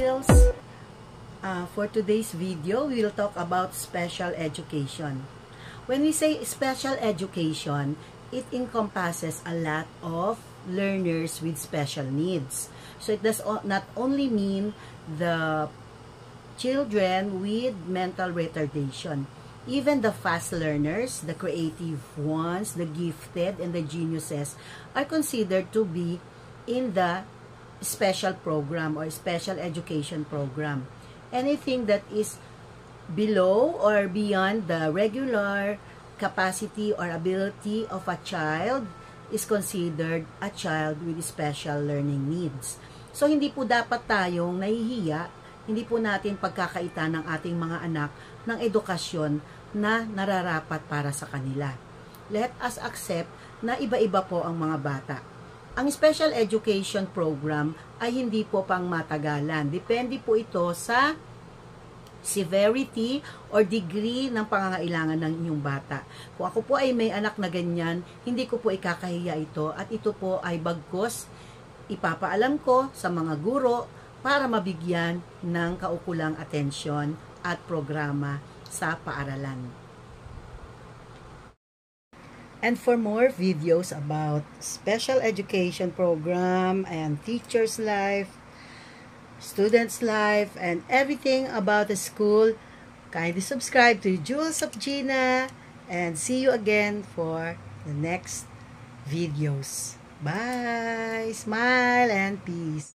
Smiles! For today's video, we will talk about special education. When we say special education, it encompasses a lot of learners with special needs. So it does not only mean the children with mental retardation. Even the fast learners, the creative ones, the gifted, and the geniuses are considered to be in the special program or special education program. Anything that is below or beyond the regular capacity or ability of a child is considered a child with special learning needs. So, hindi po dapat tayong nahihiya, hindi po natin pagkakaitan ng ating mga anak ng edukasyon na nararapat para sa kanila. Let us accept na iba-iba po ang mga bata. Ang special education program ay hindi po pang matagalan. Depende po ito sa severity or degree ng pangangailangan ng inyong bata. Kung ako po ay may anak na ganyan, hindi ko po ikakahiya ito at ito po ay bagkus ipapaalam ko sa mga guro para mabigyan ng kaukulang atensyon at programa sa paaralan. And for more videos about special education program and teacher's life, student's life, and everything about the school, kindly subscribe to Jewels of Gina and see you again for the next videos. Bye! Smile and peace!